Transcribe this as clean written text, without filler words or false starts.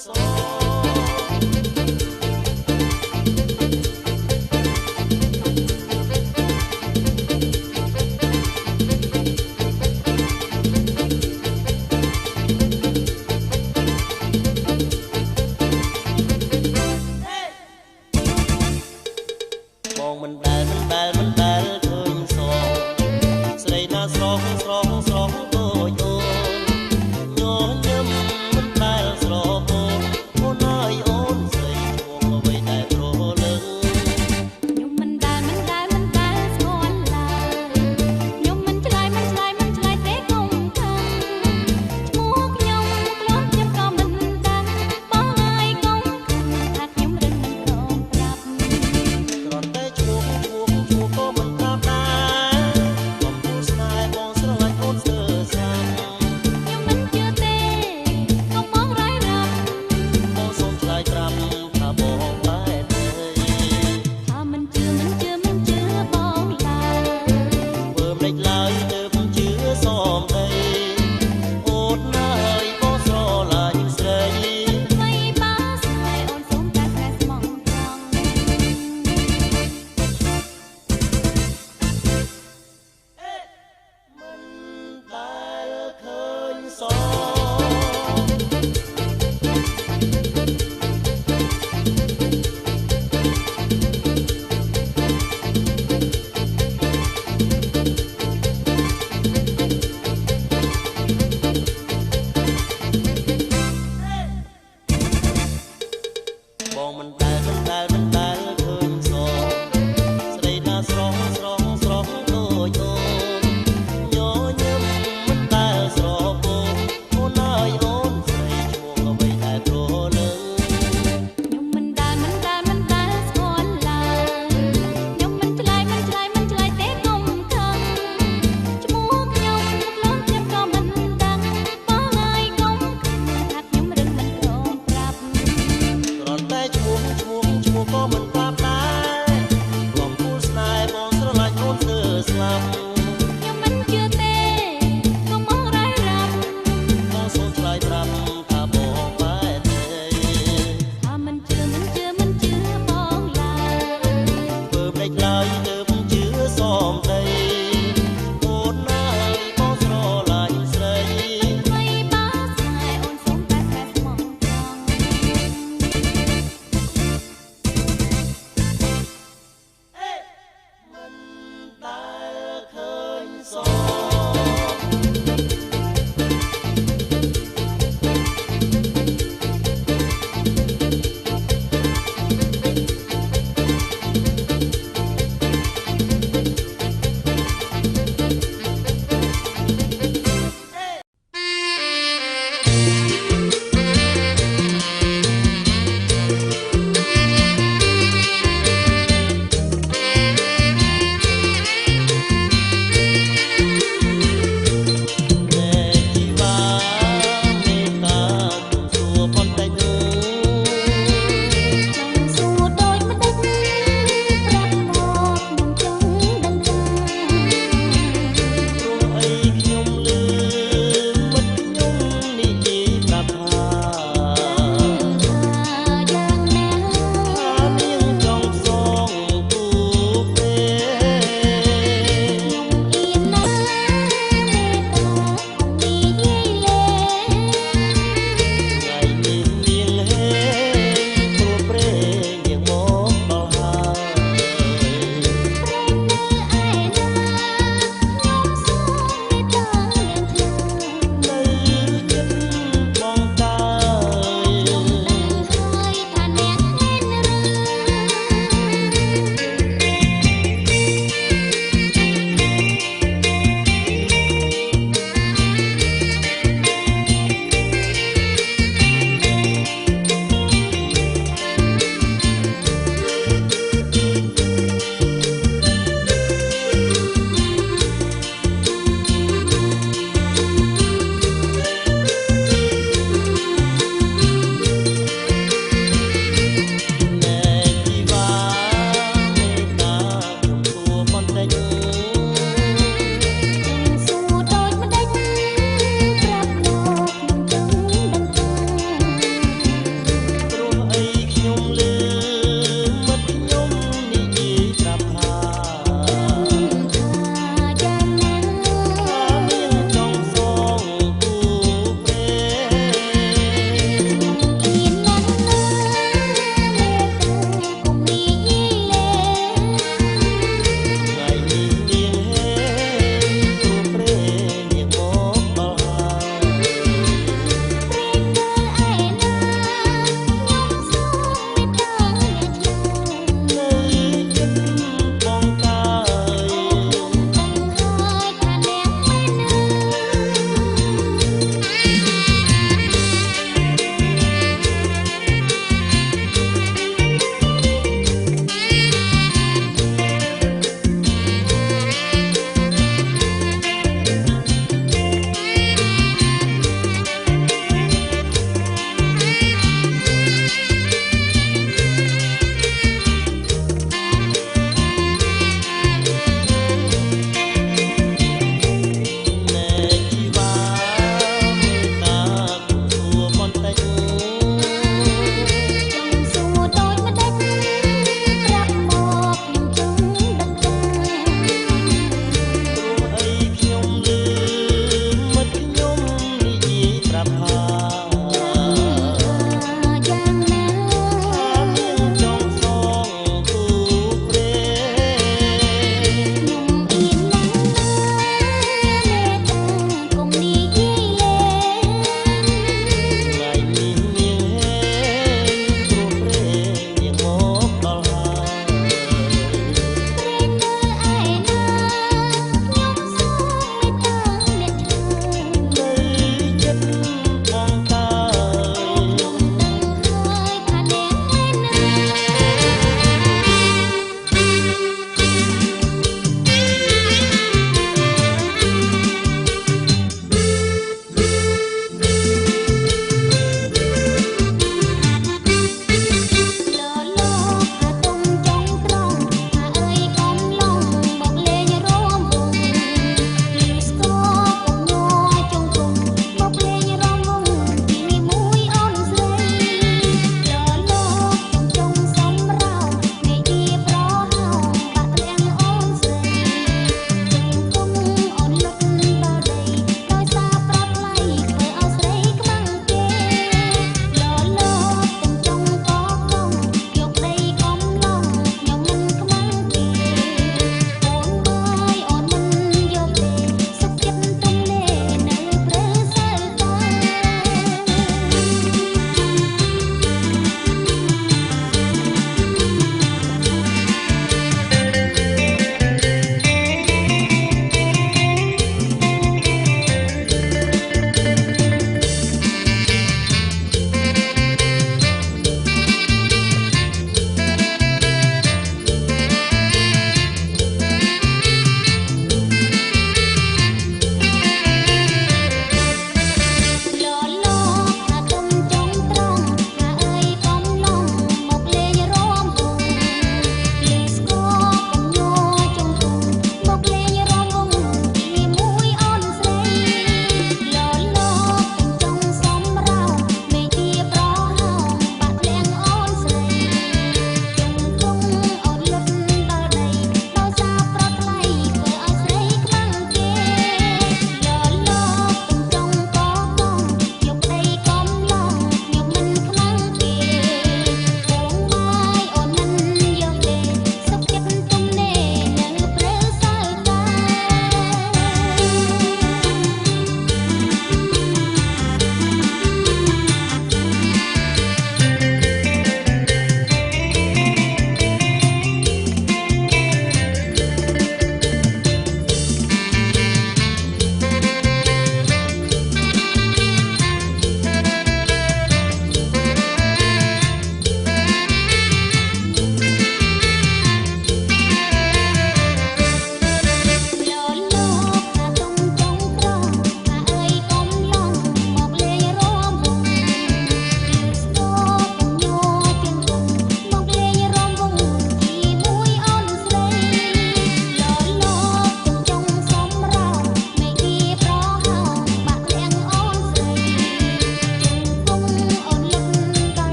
បងមិនដែលឃើញសស្រីណាស្រស់ដូចអូនញញឹមមិនដែលស្រពោនអូនអើយអូនស្រីឈ្មោះអ្វីដែលប្រលឹងខ្ញុំមិនដែលស្គាល់ឡើយខ្ញុំមិនឆ្លើយទេកុំខឹងឈ្មោះខ្ញុំខ្លួនខ្ញុំក៏មិនដឹងបងហើយកុំខឹងថាខ្ញុំរឹងមិនព្រមប្រាប់គ្រាន់តែឈ្មោះក៏មិនប្រាប់ដែរកំពុងស្នេហ៍បងស្រឡាញ់អូនស្ទើរស្ងាត់ខ្ញុំមិនជឿទេកុំបងរាយរាប់បងសូមឆ្លើយប្រាប់ថាបងបែបទេថាមិនជឿបងឡើយធ្វើមិនឡើយទើបជឿសមដីអូនណាយបងស្រឡាញ់ស្រីថ្មីបាស្នេហ៍អូនសូមតែប្រែស្មងត្រង់ដែលឃើញសបងមិនដែលឃើញសស្រីណាស្រស់ដូចអូនញញឹមមិនដែលស្រពោនអូនអើយអូនស្រីឈ្មោះអ្វីដែលប្រលឹងខ្ញុំមិនដែលស្គាល់ឡើយខ្ញុំមិនឆ្លើយទេកុំខឹងឈ្មោះខ្ញុំខ្លួនខ្ញុំក៏មិនដឹងបងហើយកុំខឹងថាខ្ញុំរឹងមិនព្រមប្រាប់គ្រាន់តែឈ្មោះក៏មិន